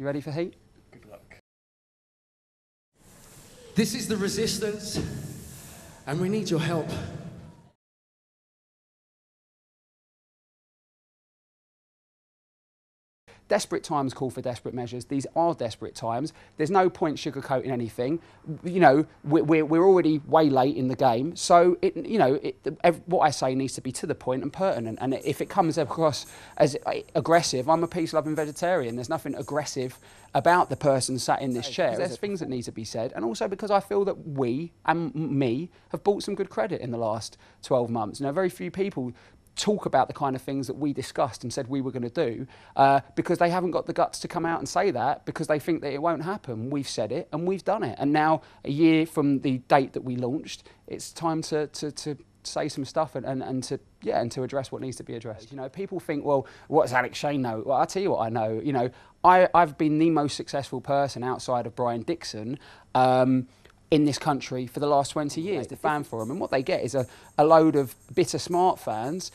You ready for heat? Good luck. This is the resistance, and we need your help. Desperate times call for desperate measures. These are desperate times. There's no point sugarcoating anything. You know, we're already way late in the game. So, what I say needs to be to the point and pertinent. And if it comes across as aggressive, I'm a peace-loving vegetarian. There's nothing aggressive about the person sat in this chair. There's things that need to be said. And also because I feel that we, and me, have bought some good credit in the last 12 months. You know, very few people talk about the kind of things that we discussed and said we were going to do because they haven't got the guts to come out and say that because they think that it won't happen. We've said it and we've done it. And now, a year from the date that we launched, it's time to say some stuff and to address what needs to be addressed. You know, people think, well, what does Alex Shane know? Well, I'll tell you what I know. You know, I've been the most successful person outside of Brian Dixon in this country for the last 20 years, the fan forum. And what they get is a load of bitter smart fans,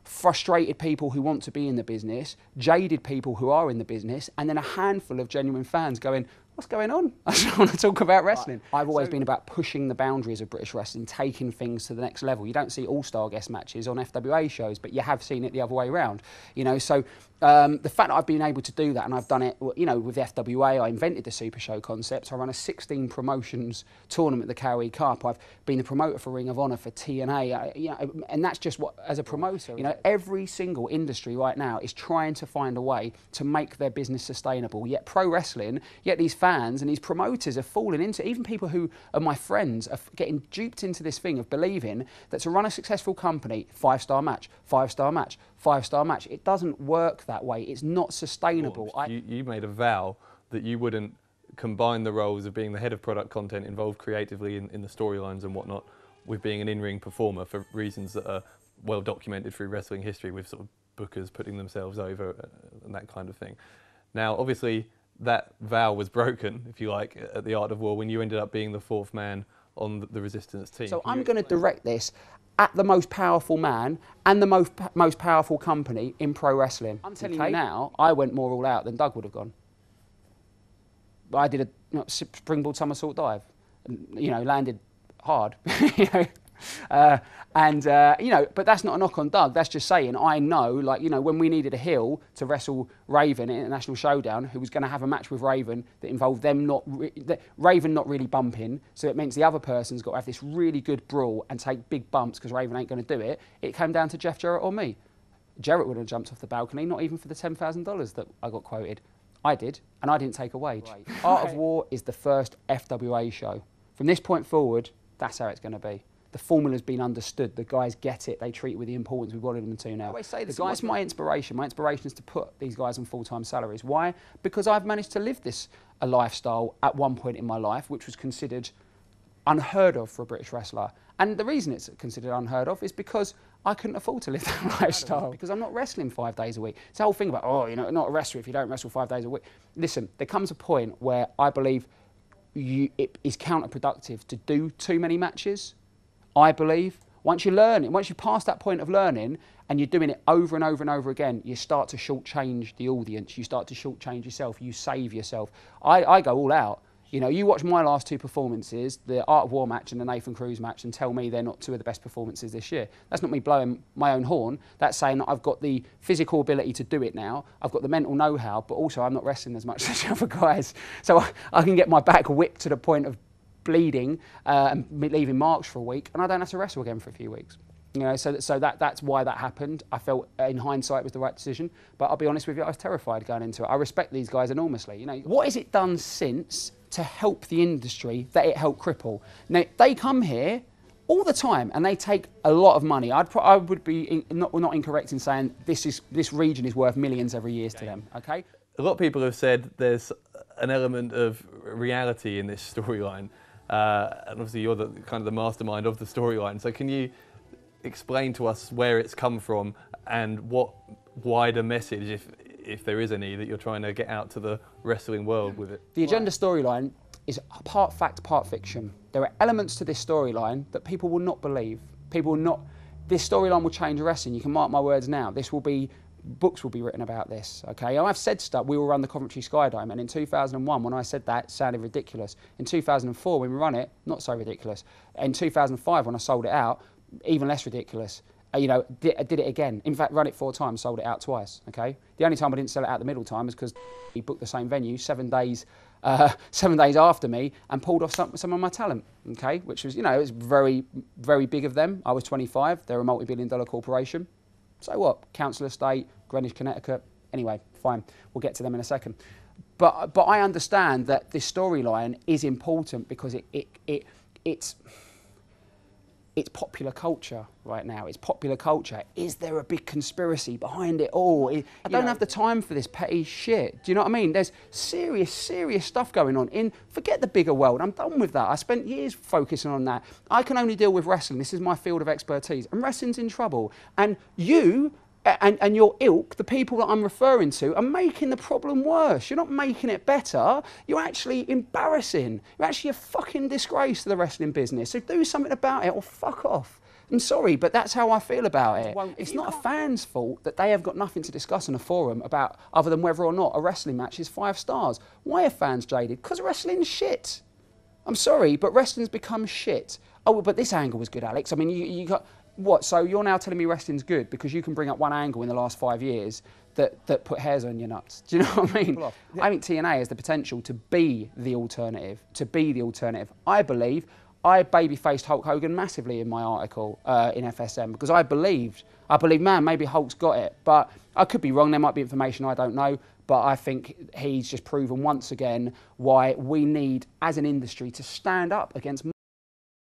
frustrated people who want to be in the business, jaded people who are in the business, and then a handful of genuine fans going, what's going on? I just want to talk about wrestling. I've always been about pushing the boundaries of British wrestling, taking things to the next level. You don't see all-star guest matches on FWA shows, but you have seen it the other way around. You know, so the fact that I've been able to do that, and I've done it, you know, with FWA, I invented the Super Show concept. I run a 16 promotions tournament, the Cowie Cup. I've been the promoter for Ring of Honor, for TNA, you know, and that's just what, as a promoter, you know, every single industry right now is trying to find a way to make their business sustainable. Yet pro wrestling, yet these fans and these promoters are falling into, even people who are my friends are getting duped into this thing of believing that to run a successful company, 5-star match, 5-star match, 5-star match, it doesn't work that way. It's not sustainable. You made a vow that you wouldn't combine the roles of being the head of product content involved creatively in the storylines and whatnot with being an in-ring performer for reasons that are well documented through wrestling history, with sort of bookers putting themselves over and that kind of thing. Now, obviously, that vow was broken, if you like, at the Art of War when you ended up being the fourth man on the Resistance team. So I'm going to direct this at the most powerful man and the most powerful company in pro wrestling. I'm telling you now, I went more all out than Doug would have gone. I did a springboard somersault dive, and, you know, landed hard. You know. You know, but that's not a knock on Doug. That's just saying, I know, like, you know, when we needed a heel to wrestle Raven in International Showdown, who was going to have a match with Raven that involved them Raven not really bumping, so it means the other person's got to have this really good brawl and take big bumps because Raven ain't going to do it. It came down to Jeff Jarrett or me. Jarrett would have jumped off the balcony, not even for the $10,000 that I got quoted. I did, and I didn't take a wage. Right. Art of War is the first FWA show. From this point forward, that's how it's going to be. The formula's been understood. The guys get it. They treat it with the importance we wanted them to now. I always say the guys, my inspiration. My inspiration is to put these guys on full-time salaries. Why? Because I've managed to live a lifestyle at one point in my life, which was considered unheard of for a British wrestler. And the reason it's considered unheard of is because I couldn't afford to live that lifestyle, because I'm not wrestling 5 days a week. It's the whole thing about, oh, you know, not a wrestler if you don't wrestle 5 days a week. Listen, there comes a point where I believe it is counterproductive to do too many matches. I believe once you learn it, once you pass that point of learning and you're doing it over and over and over again, you start to shortchange the audience, you start to shortchange yourself, you save yourself. I go all out. You know, you watch my last two performances, the Art of War match and the Nathan Cruz match, and tell me they're not two of the best performances this year. That's not me blowing my own horn. That's saying that I've got the physical ability to do it now. I've got the mental know-how, but also I'm not wrestling as much as the other guys. So I can get my back whipped to the point of bleeding and leaving March for a week, and I don't have to wrestle again for a few weeks. You know, so that's why that happened. I felt, in hindsight, it was the right decision. But I'll be honest with you, I was terrified going into it. I respect these guys enormously. You know, what has it done since to help the industry that it helped cripple? Now, they come here all the time and they take a lot of money. I would be not incorrect in saying this region is worth millions every year to them. Okay. A lot of people have said there's an element of reality in this storyline, and obviously you're the kind of the mastermind of the storyline. So can you explain to us where it's come from and what wider message, if there is any, that you're trying to get out to the wrestling world with it? The agenda storyline is part fact, part fiction. There are elements to this storyline that people will not believe. This storyline will change wrestling. You can mark my words now. This will be books will be written about this, okay? And I've said stuff, we will run the Coventry Skydome, and in 2001, when I said that, it sounded ridiculous. In 2004, when we run it, not so ridiculous. In 2005, when I sold it out, even less ridiculous. I did it again. In fact, run it 4 times, sold it out twice, okay? The only time I didn't sell it out the middle time is because he booked the same venue 7 days after me and pulled off some of my talent, okay? Which was, it was very, very big of them. I was 25, they're a multi-billion-dollar corporation. So what? Council estate, Greenwich, Connecticut. Anyway, fine. We'll get to them in a second. But I understand that this storyline is important because it's popular culture right now. It's popular culture. Is there a big conspiracy behind it all? I don't have the time for this petty shit. Do you know what I mean? There's serious stuff going on. Forget the bigger world. I'm done with that. I spent years focusing on that. I can only deal with wrestling. This is my field of expertise. And wrestling's in trouble. And you and your ilk, the people that I'm referring to, are making the problem worse. You're not making it better. You're actually embarrassing. You're actually a fucking disgrace to the wrestling business. So do something about it or fuck off. I'm sorry, but that's how I feel about it. It's not a fan's fault that they have got nothing to discuss in a forum about other than whether or not a wrestling match is 5 stars. Why are fans jaded? Because wrestling's shit. I'm sorry, but wrestling's become shit. Oh, but this angle was good, Alex. I mean, you got... What, so you're now telling me wrestling's good because you can bring up one angle in the last 5 years that put hairs on your nuts? Do you know what I mean? I think TNA has the potential to be the alternative, I believe, I baby-faced Hulk Hogan massively in my article in FSM because I believed, man, maybe Hulk's got it. But I could be wrong, there might be information I don't know. But I think he's just proven once again why we need, as an industry, to stand up against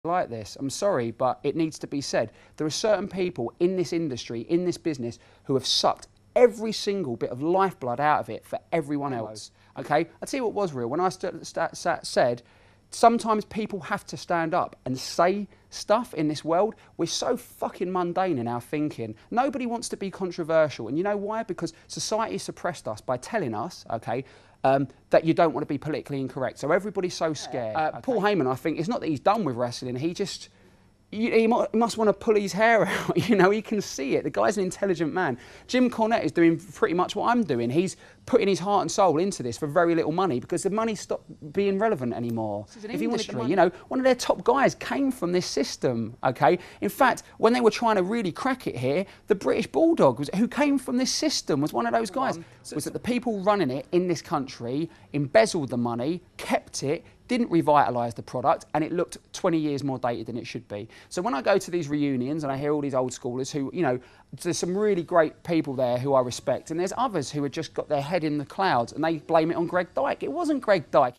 like this. I'm sorry, but it needs to be said. There are certain people in this industry, in this business, who have sucked every single bit of lifeblood out of it for everyone else. Okay? I'll tell you what was real. When I said, sometimes people have to stand up and say stuff in this world. We're so fucking mundane in our thinking. Nobody wants to be controversial. And you know why? Because society suppressed us by telling us, okay, that you don't want to be politically incorrect. So everybody's so scared. Paul Heyman, I think, it's not that he's done with wrestling. He just... He must want to pull his hair out, he can see it. The guy's an intelligent man. Jim Cornette is doing pretty much what I'm doing. He's putting his heart and soul into this for very little money because the money stopped being relevant anymore. If he wanted the money, one of their top guys came from this system, okay? In fact, when they were trying to really crack it here, the British Bulldog, who came from this system, was one of those guys. Was that the people running it in this country embezzled the money, kept it, didn't revitalise the product, and it looked 20 years more dated than it should be. So when I go to these reunions and I hear all these old schoolers who, there's some really great people there who I respect, and there's others who have just got their head in the clouds and they blame it on Greg Dyke. It wasn't Greg Dyke.